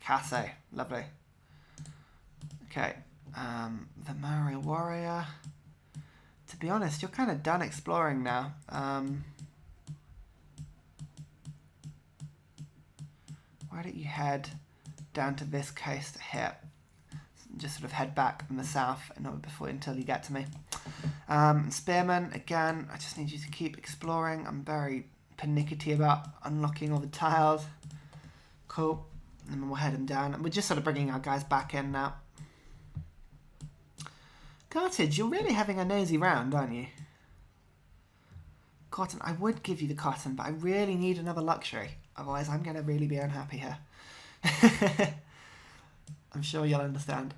Casso, lovely. Okay, the Maori warrior. To be honest, you're kind of done exploring now. Why don't you head down to this coast here? Just sort of head back from the south and before until you get to me. Spearman, again, I just need you to keep exploring. I'm very pernickety about unlocking all the tiles. Cool. And then we'll head him down. And we're just sort of bringing our guys back in now. Cartage, you're really having a nosy round, aren't you? Cotton, I would give you the cotton, but I really need another luxury. Otherwise, I'm going to really be unhappy here. I'm sure you'll understand.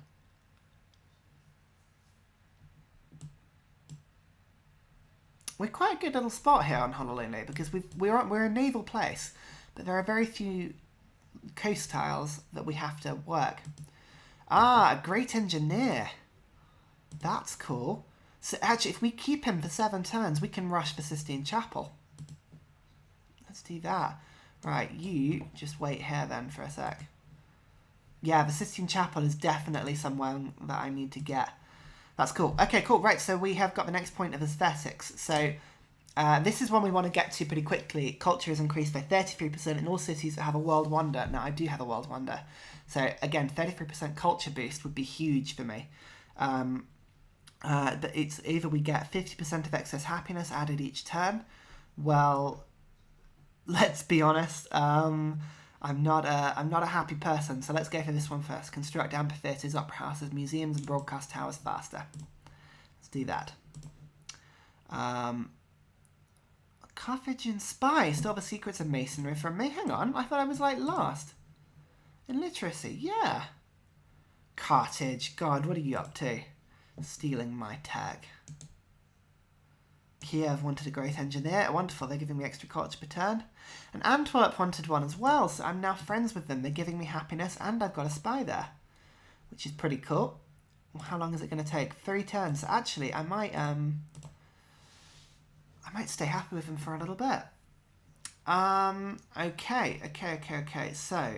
We're quite a good little spot here on Honolulu because we're a naval place, but there are very few coast tiles that we have to work. Ah, a great engineer. That's cool. So actually, if we keep him for 7 turns, we can rush the Sistine Chapel. Let's do that. Right, you just wait here then for a sec. Yeah, the Sistine Chapel is definitely somewhere that I need to get. That's cool. Okay, cool. Right, so we have got the next point of aesthetics. So this is one we want to get to pretty quickly. Culture is increased by 33% in all cities that have a world wonder. Now, I do have a world wonder. So again, 33% culture boost would be huge for me. But it's either we get 50% of excess happiness added each turn. Well, let's be honest. I'm not a happy person, so let's go for this one first. Construct amphitheatres, opera houses, museums, and broadcast towers faster. Let's do that. Carthaginian spy stole the secrets of masonry from me. Hang on, I thought I was like last in literacy. Yeah. Carthage, God, what are you up to? Stealing my tag. Kiev wanted a great engineer. Wonderful, they're giving me extra culture per turn. And Antwerp wanted one as well, so I'm now friends with them. They're giving me happiness, and I've got a spy there, which is pretty cool. How long is it going to take? 3 turns. So actually, I might stay happy with them for a little bit. Okay. So,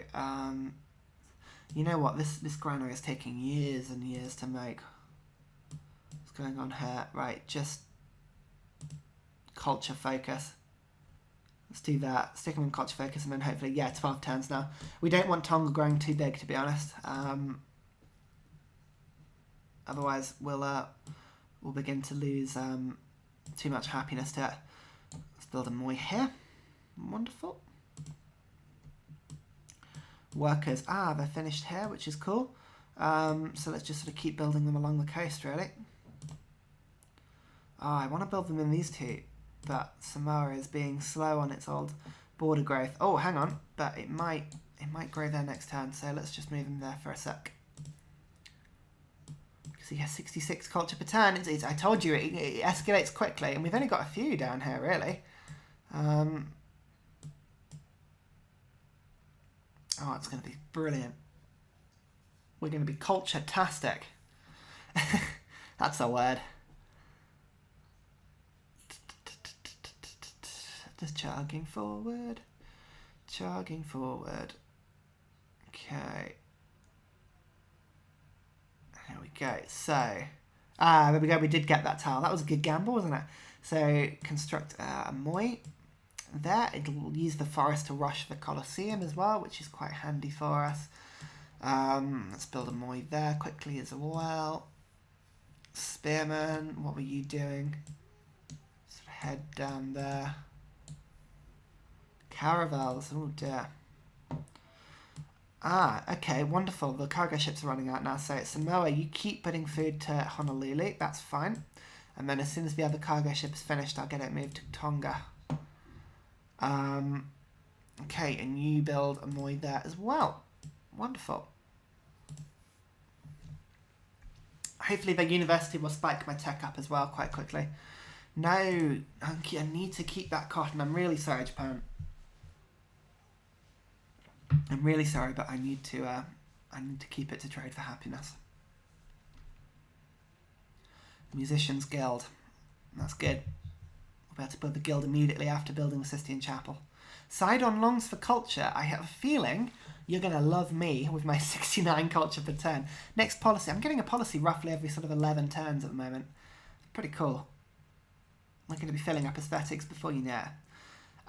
you know what? This granary is taking years and years to make. What's going on here? Right, just culture focus. Let's do that. Stick them in culture focus and then hopefully, yeah, 12 turns now. We don't want Tonga growing too big, to be honest. Otherwise, we'll begin to lose too much happiness to it. Let's build a moi here. Wonderful. Workers. Ah, they're finished here, which is cool. So let's just sort of keep building them along the coast, really. Oh, I want to build them in these two, but Samoa is being slow on its old border growth. Oh, hang on, but it might grow there next turn, so let's just move him there for a sec. Because he has 66 culture per turn. I told you, it escalates quickly, and we've only got a few down here, really. Oh, it's going to be brilliant. We're going to be culture-tastic. That's a word. Just chugging forward. Chugging forward. Okay. There we go. So, there we go. We did get that tile. That was a good gamble, wasn't it? So, construct a moi. There, it'll use the forest to rush the Colosseum as well, which is quite handy for us. Let's build a moi there quickly as well. Spearman, what were you doing? Sort of head down there. Caravels, oh dear. Ah, okay, wonderful. The cargo ships are running out now, so Samoa, you keep putting food to Honolulu, that's fine. And then as soon as the other cargo ship is finished, I'll get it moved to Tonga. Okay, and you build a moi there as well. Wonderful. Hopefully the university will spike my tech up as well quite quickly. No, I need to keep that cotton. I'm really sorry, Japan. I'm really sorry, but I need to keep it to trade for happiness. Musicians Guild. That's good. We'll be able to build the guild immediately after building the Sistine Chapel. Sidon longs for culture. I have a feeling you're going to love me with my 69 culture per turn. Next policy. I'm getting a policy roughly every sort of 11 turns at the moment. Pretty cool. We're going to be filling up aesthetics before you know.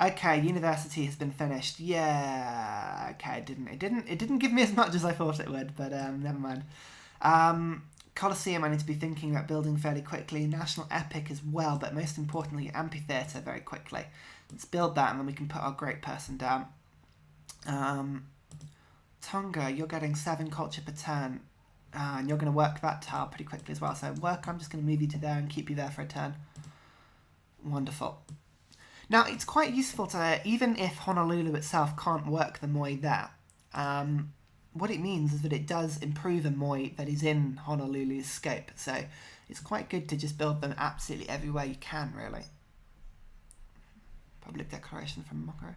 Okay, university has been finished. Yeah. Okay, it didn't give me as much as I thought it would, but never mind. Colosseum, I need to be thinking about building fairly quickly. National Epic as well, but most importantly, Amphitheatre very quickly. Let's build that, and then we can put our great person down. Tonga, you're getting 7 culture per turn, and you're going to work that tile pretty quickly as well. So work, I'm just going to move you to there and keep you there for a turn. Wonderful. Now, it's quite useful to, even if Honolulu itself can't work the moi there, what it means is that it does improve a moi that is in Honolulu's scope. So it's quite good to just build them absolutely everywhere you can, really. Public declaration from Mokoro.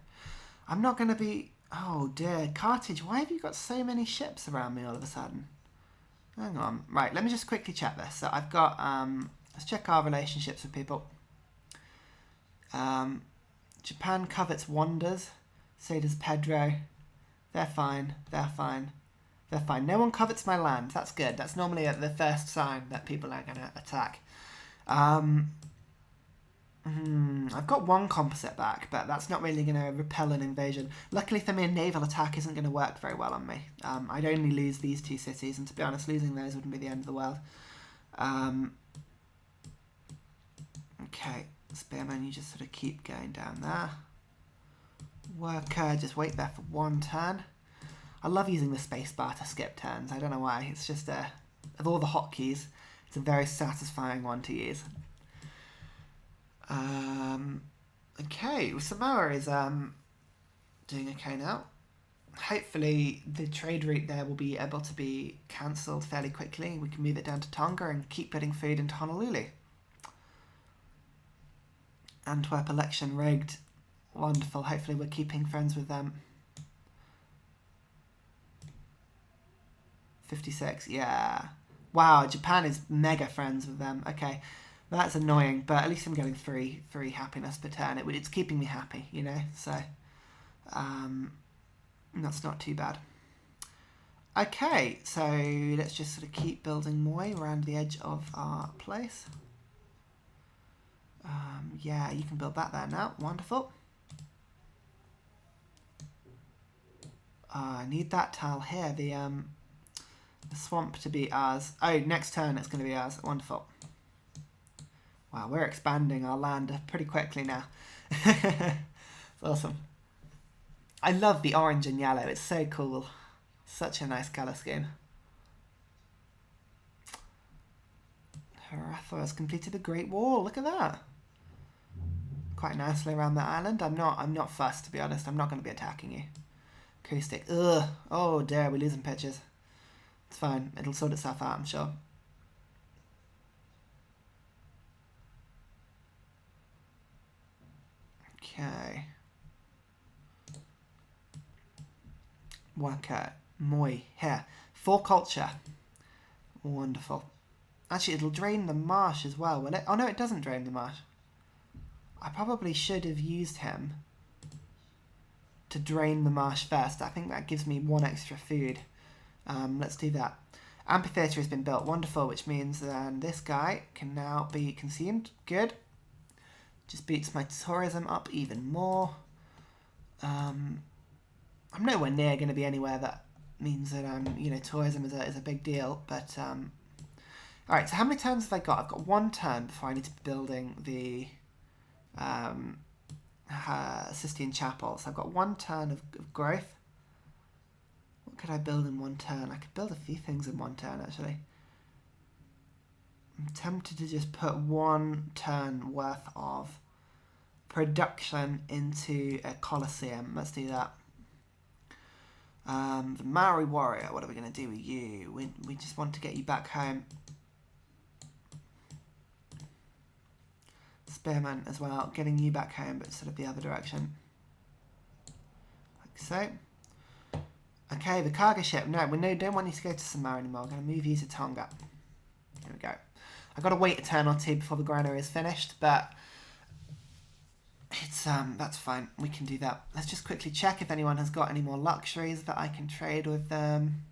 I'm not going to be... Oh dear, Carthage, why have you got so many ships around me all of a sudden? Hang on. Right, let me just quickly check this. So I've got... let's check our relationships with people. Japan covets wonders. So does Pedro. They're fine. They're fine. They're fine. No one covets my land. That's good. That's normally the first sign that people are going to attack. I've got 1 composite back, but that's not really going to repel an invasion. Luckily for me, a naval attack isn't going to work very well on me. I'd only lose these 2 cities, and to be honest, losing those wouldn't be the end of the world. Okay, Spearman, you just sort of keep going down there. Worker, just wait there for 1 turn. I love using the spacebar to skip turns. I don't know why. It's just, of all the hotkeys, it's a very satisfying one to use. Okay, well, Samoa is doing okay now. Hopefully the trade route there will be able to be cancelled fairly quickly. We can move it down to Tonga and keep putting food into Honolulu. Antwerp election rigged. Wonderful. Hopefully we're keeping friends with them. 56, yeah. Wow, Japan is mega friends with them. Okay, that's annoying, but at least I'm getting 3 happiness per turn. It's keeping me happy, you know, so that's not too bad. Okay, so let's just sort of keep building moi around the edge of our place. Yeah, you can build that there now. Wonderful. I need that tile here, the swamp to be ours. Oh, next turn it's going to be ours. Wonderful. Wow, we're expanding our land pretty quickly now. It's awesome. I love the orange and yellow. It's so cool. Such a nice colour scheme. Haratha has completed the Great Wall. Look at that. Quite nicely around the island. I'm not fussed, to be honest. I'm not going to be attacking you. Acoustic. Ugh. Oh dear, we're losing pitches. It's fine. It'll sort itself out, I'm sure. Okay. Waka. Moi. Here. 4 culture. Wonderful. Actually, it'll drain the marsh as well, will it? Oh no, it doesn't drain the marsh. I probably should have used him to drain the marsh first. I think that gives me 1 extra food. Let's do that. Amphitheatre has been built. Wonderful, which means then this guy can now be consumed. Good. Just beats my tourism up even more. I'm nowhere near going to be anywhere that means that tourism is a big deal. But all right. So how many turns have I got? I've got 1 turn before I need to be building the Sistine Chapel. So I've got 1 turn of growth. What could I build in 1 turn? I could build a few things in 1 turn, actually. I'm tempted to just put 1 turn worth of production into a Colosseum. Let's do that. The Maori warrior, what are we going to do with you? We just want to get you back home. Spearman as well, getting you back home, but sort of the other direction. Like so. Okay, the cargo ship. No, we don't want you to go to Samoa anymore. I'm going to move you to Tonga. There we go. I've got to wait a turn or 2 before the granary is finished, but It's that's fine. We can do that. Let's just quickly check if anyone has got any more luxuries that I can trade with them.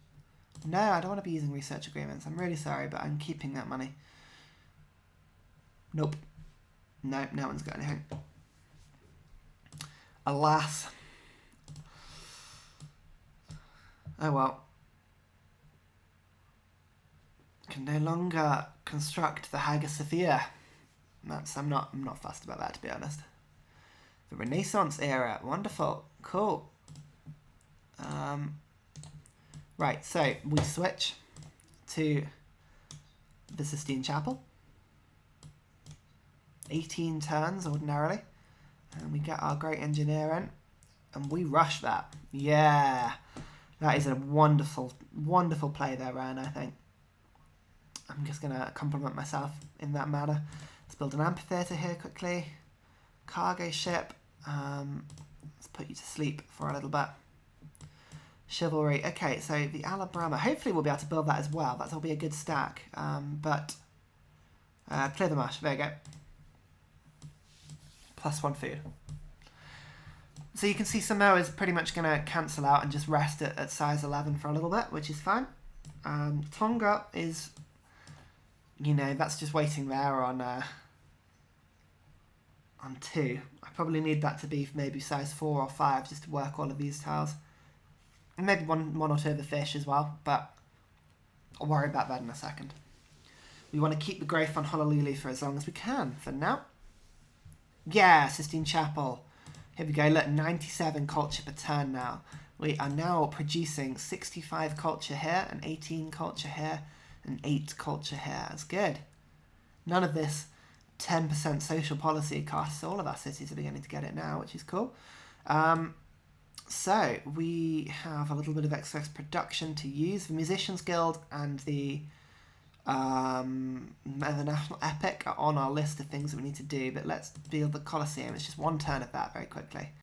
No, I don't want to be using research agreements. I'm really sorry, but I'm keeping that money. Nope. No, no one's got anything. Alas. Oh well. Can no longer construct the Hagia Sophia. I'm not fussed about that, to be honest. The Renaissance era, wonderful, cool. Right, so we switch to the Sistine Chapel. 18 turns ordinarily, and we get our great engineer in, and we rush that. Yeah, that is a wonderful, wonderful play there, Ryan. I think I'm just gonna compliment myself in that manner. Let's build an amphitheatre here quickly. Cargo ship. Let's put you to sleep for a little bit. Chivalry. Okay, so the Alabama. Hopefully we'll be able to build that as well. That'll be a good stack. But clear the marsh. There you go. +1 food. So you can see Samoa is pretty much going to cancel out and just rest at size 11 for a little bit, which is fine. Tonga is, that's just waiting there on 2. I probably need that to be maybe size 4 or 5 just to work all of these tiles. And maybe one or two of the fish as well, but I'll worry about that in a second. We want to keep the growth on Honolulu for as long as we can for now. Yeah, Sistine Chapel. Here we go, look, 97 culture per turn now. We are now producing 65 culture here, and 18 culture here, and 8 culture here. That's good. None of this 10% social policy costs. All of our cities are beginning to get it now, which is cool. So we have a little bit of excess production to use. The Musicians Guild and the National Epic are on our list of things that we need to do, but let's build the Colosseum. It's just one turn of that very quickly.